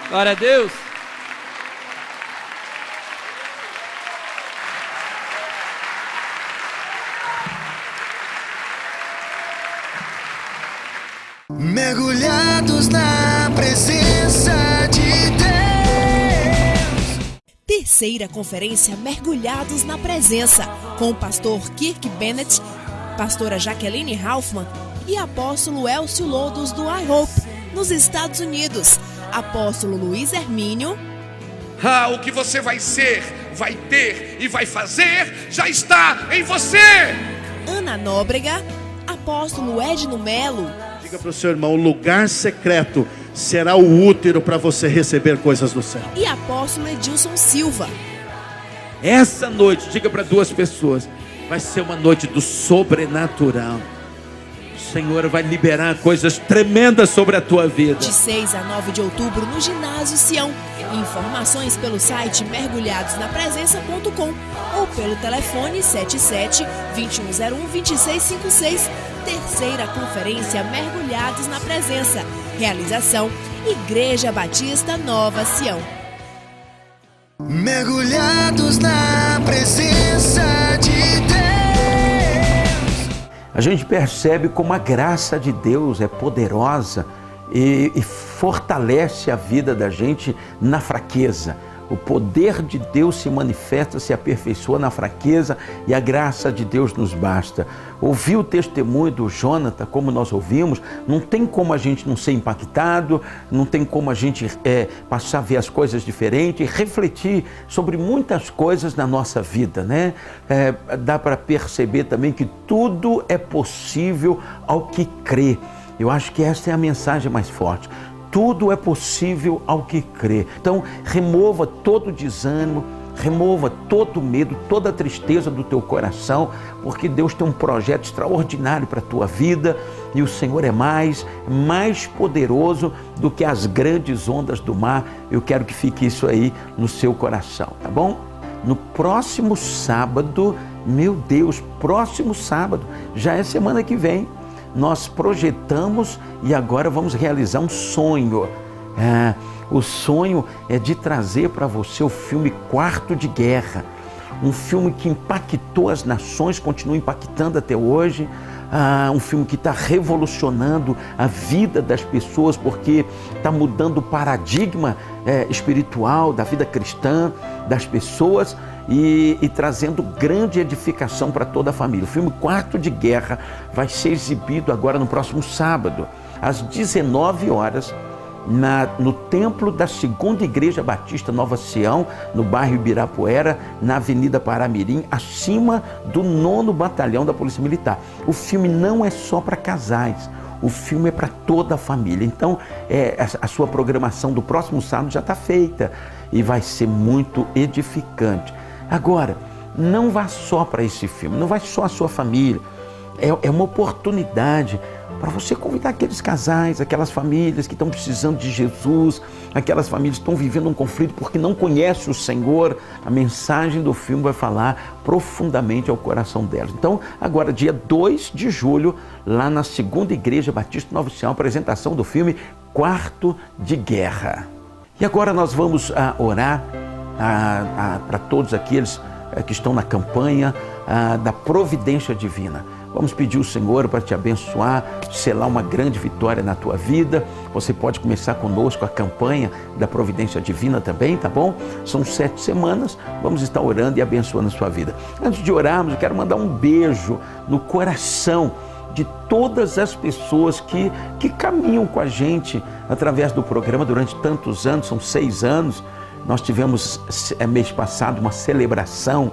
Glória a Deus. Mergulhados na presença de Deus. Terceira conferência Mergulhados na Presença, com o pastor Kirk Bennett, pastora Jaqueline Halfman e apóstolo Elcio Lodos do iHope, nos Estados Unidos. Apóstolo Luiz Hermínio. O que você vai ser, vai ter e vai fazer já está em você. Ana Nóbrega. Apóstolo Edno Melo. Diga para o seu irmão, o lugar secreto será o útero para você receber coisas do céu. E apóstolo Edilson Silva. Essa noite, diga para duas pessoas, vai ser uma noite do sobrenatural. O Senhor vai liberar coisas tremendas sobre a tua vida. De 6 a 9 de outubro no Ginásio Sião. Informações pelo site mergulhadosnapresença.com ou pelo telefone 77-2101-2656. Terceira conferência Mergulhados na Presença. Realização Igreja Batista Nova Sião. Mergulhados na presença de Deus. A gente percebe como a graça de Deus é poderosa e fortalece a vida da gente na fraqueza. O poder de Deus se manifesta, se aperfeiçoa na fraqueza e a graça de Deus nos basta. Ouvir o testemunho do Jonathan, como nós ouvimos, não tem como a gente não ser impactado, não tem como a gente passar a ver as coisas diferentes, refletir sobre muitas coisas na nossa vida, né? Dá para perceber também que tudo é possível ao que crê. Eu acho que essa é a mensagem mais forte. Tudo é possível ao que crê. Então, remova todo o desânimo, remova todo o medo, toda a tristeza do teu coração, porque Deus tem um projeto extraordinário para a tua vida e o Senhor é mais poderoso do que as grandes ondas do mar. Eu quero que fique isso aí no seu coração, tá bom? No próximo sábado, meu Deus, próximo sábado, já é semana que vem. Nós projetamos e agora vamos realizar um sonho. O sonho é de trazer para você o filme Quarto de Guerra. Um filme que impactou as nações, continua impactando até hoje. Um filme que está revolucionando a vida das pessoas, porque está mudando o paradigma espiritual da vida cristã das pessoas e trazendo grande edificação para toda a família. O filme Quarto de Guerra vai ser exibido agora no próximo sábado, às 19 horas, no templo da Segunda Igreja Batista Nova Sião, no bairro Ibirapuera, na Avenida Paramirim, acima do 9º Batalhão da Polícia Militar. O filme não é só para casais, o filme é para toda a família. Então, a sua programação do próximo sábado já está feita e vai ser muito edificante. Agora, não vá só para esse filme, não vai só a sua família. É uma oportunidade para você convidar aqueles casais, aquelas famílias que estão precisando de Jesus, aquelas famílias que estão vivendo um conflito porque não conhecem o Senhor. A mensagem do filme vai falar profundamente ao coração delas. Então, agora, dia 2 de julho, lá na Segunda Igreja Batista Nova Sião, apresentação do filme Quarto de Guerra. E agora nós vamos orar para todos aqueles que estão na campanha da providência divina. Vamos pedir ao Senhor para te abençoar, selar uma grande vitória na tua vida. Você pode começar conosco a campanha da providência divina também, tá bom? São 7 semanas, vamos estar orando e abençoando a sua vida. Antes de orarmos, eu quero mandar um beijo no coração de todas as pessoas que caminham com a gente através do programa durante tantos anos, são 6 anos. Nós tivemos mês passado uma celebração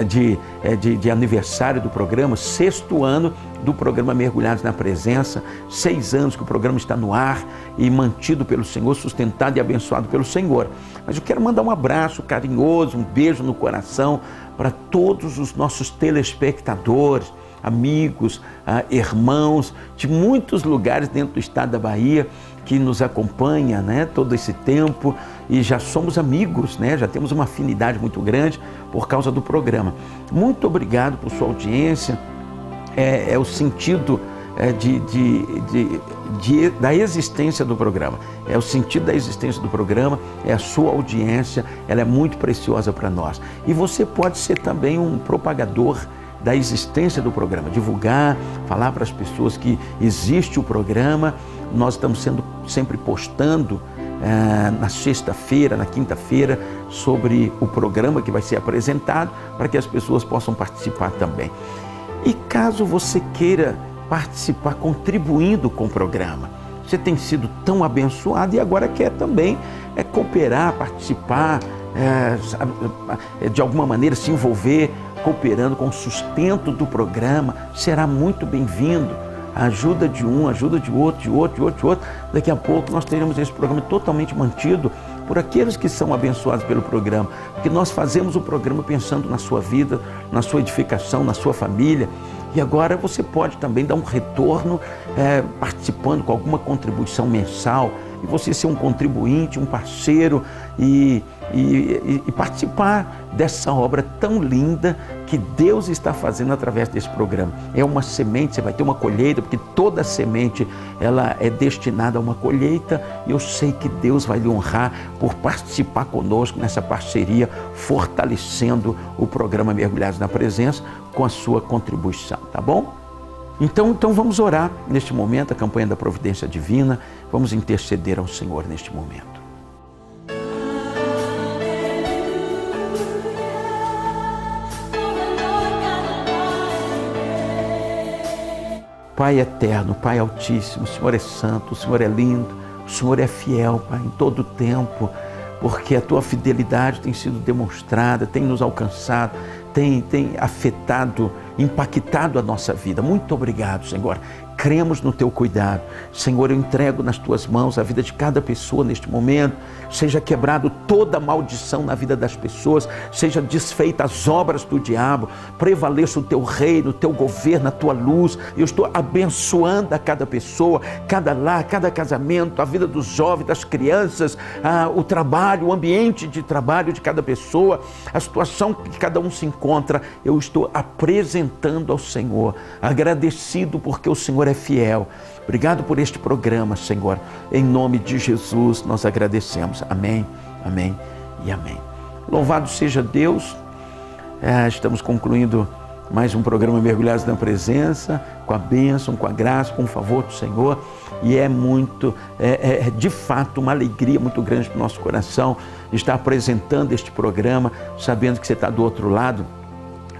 de aniversário do programa, 6º ano do programa Mergulhados na Presença, 6 anos que o programa está no ar e mantido pelo Senhor, sustentado e abençoado pelo Senhor. Mas eu quero mandar um abraço carinhoso, um beijo no coração para todos os nossos telespectadores, amigos, irmãos de muitos lugares dentro do estado da Bahia que nos acompanha, né, todo esse tempo, e já somos amigos, né, já temos uma afinidade muito grande por causa do programa. Muito obrigado por sua audiência. É o sentido da existência do programa. É o sentido da existência do programa, é a sua audiência, ela é muito preciosa para nós. E você pode ser também um propagador da existência do programa, divulgar, falar para as pessoas que existe o programa. Nós estamos sempre postando na sexta-feira, na quinta-feira, sobre o programa que vai ser apresentado, para que as pessoas possam participar também. E caso você queira participar contribuindo com o programa, você tem sido tão abençoado e agora quer também cooperar, participar, de alguma maneira se envolver, cooperando com o sustento do programa, será muito bem-vindo. A ajuda de um, a ajuda de outro. Daqui a pouco nós teremos esse programa totalmente mantido por aqueles que são abençoados pelo programa, porque nós fazemos o programa pensando na sua vida, na sua edificação, na sua família. E agora você pode também dar um retorno participando com alguma contribuição mensal, e você ser um contribuinte, um parceiro e participar dessa obra tão linda que Deus está fazendo através desse programa. É uma semente, você vai ter uma colheita, porque toda semente ela é destinada a uma colheita, e eu sei que Deus vai lhe honrar por participar conosco nessa parceria, fortalecendo o programa Mergulhados na Presença com a sua contribuição, tá bom? Então vamos orar neste momento, a campanha da providência divina, vamos interceder ao Senhor neste momento. Pai eterno, Pai altíssimo, o Senhor é santo, o Senhor é lindo, o Senhor é fiel, Pai, em todo o tempo, porque a Tua fidelidade tem sido demonstrada, tem nos alcançado, tem afetado, impactado a nossa vida. Muito obrigado, Senhor. Cremos no Teu cuidado. Senhor, eu entrego nas Tuas mãos a vida de cada pessoa neste momento. Seja quebrado toda maldição na vida das pessoas, seja desfeita as obras do diabo, prevaleça o Teu reino, o Teu governo, a Tua luz. Eu estou abençoando a cada pessoa, cada lar, cada casamento, a vida dos jovens, das crianças, o trabalho, o ambiente de trabalho de cada pessoa, a situação que cada um se encontra. Eu estou apresentando ao Senhor, agradecido porque o Senhor é fiel. Obrigado por este programa, Senhor. Em nome de Jesus nós agradecemos. Amém, amém e amém. Louvado seja Deus. Estamos concluindo mais um programa Mergulhados na Presença, com a bênção, com a graça, com o favor do Senhor. E é de fato uma alegria muito grande para o nosso coração estar apresentando este programa, sabendo que você está do outro lado,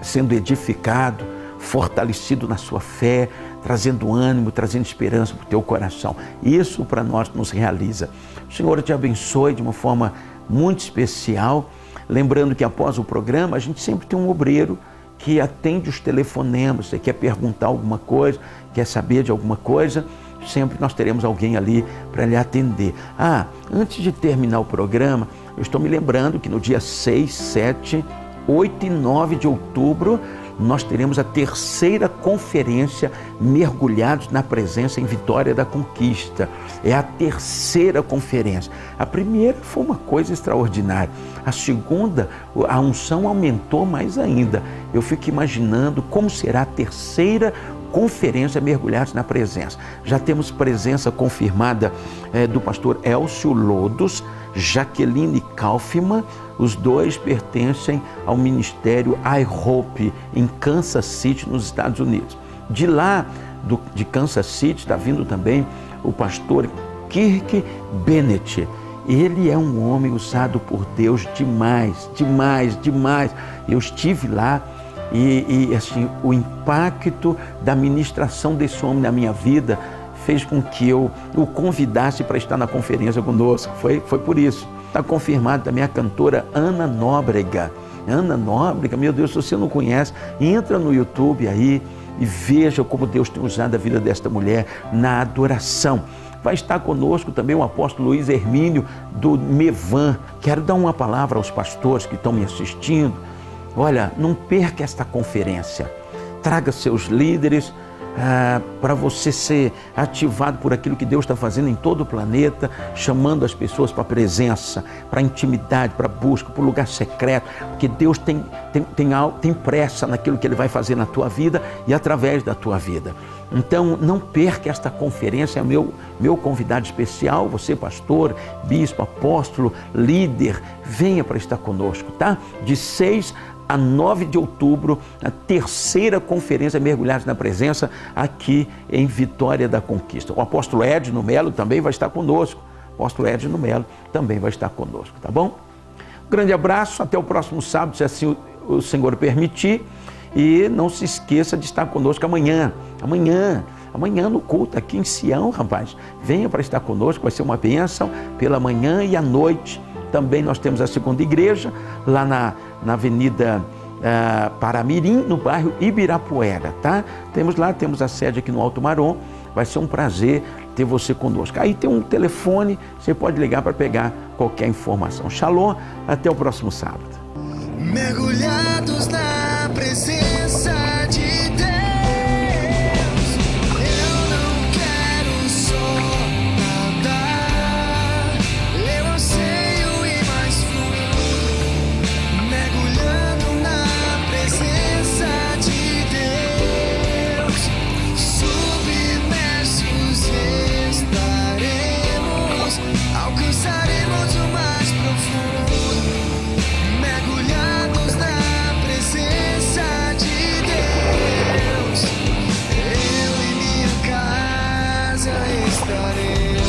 sendo edificado, fortalecido na sua fé, trazendo ânimo, trazendo esperança para o teu coração. Isso para nós nos realiza. O Senhor te abençoe de uma forma muito especial. Lembrando que após o programa, a gente sempre tem um obreiro que atende os telefonemas. Você quer perguntar alguma coisa, quer saber de alguma coisa, sempre nós teremos alguém ali para lhe atender. Antes de terminar o programa, eu estou me lembrando que no dia 6, 7, 8 e 9 de outubro, nós teremos a terceira conferência Mergulhados na Presença em Vitória da Conquista. É a terceira conferência. A primeira foi uma coisa extraordinária. A segunda, a unção aumentou mais ainda. Eu fico imaginando como será a terceira conferência Mergulhados na Presença. Já temos presença confirmada do pastor Elcio Lodos, Jaqueline Kaufmann. Os dois pertencem ao ministério I Hope em Kansas City, nos Estados Unidos. De lá, de Kansas City, está vindo também o pastor Kirk Bennett. Ele é um homem usado por Deus demais, demais, demais. Eu estive lá e assim, o impacto da ministração desse homem na minha vida fez com que eu o convidasse para estar na conferência conosco. Foi por isso. Está confirmado também a cantora Ana Nóbrega. Ana Nóbrega, meu Deus, se você não conhece, entra no YouTube aí e veja como Deus tem usado a vida desta mulher na adoração. Vai estar conosco também o apóstolo Luiz Hermínio do Mevan. Quero dar uma palavra aos pastores que estão me assistindo. Olha, não perca esta conferência. Traga seus líderes para você ser ativado por aquilo que Deus está fazendo em todo o planeta, chamando as pessoas para a presença, para a intimidade, para a busca, para o lugar secreto, porque Deus tem pressa naquilo que Ele vai fazer na tua vida e através da tua vida. Então, não perca esta conferência, é meu convidado especial, você pastor, bispo, apóstolo, líder, venha para estar conosco, tá? De 6 a 9 de outubro, a terceira conferência Mergulhados na Presença, aqui em Vitória da Conquista. O apóstolo Edno Melo também vai estar conosco. O apóstolo Edno Melo também vai estar conosco, tá bom? Um grande abraço, até o próximo sábado, se assim o Senhor permitir. E não se esqueça de estar conosco amanhã no culto aqui em Sião, rapaz. Venha para estar conosco, vai ser uma bênção pela manhã e à noite. Também nós temos a segunda igreja, lá na Avenida Paramirim, no bairro Ibirapuera, tá? Temos a sede aqui no Alto Marom, vai ser um prazer ter você conosco. Aí tem um telefone, você pode ligar para pegar qualquer informação. Shalom, até o próximo sábado. Mergulhados na presença de Deus. Alcançaremos o mais profundo, mergulhados na presença de Deus. Eu e minha casa estaremos.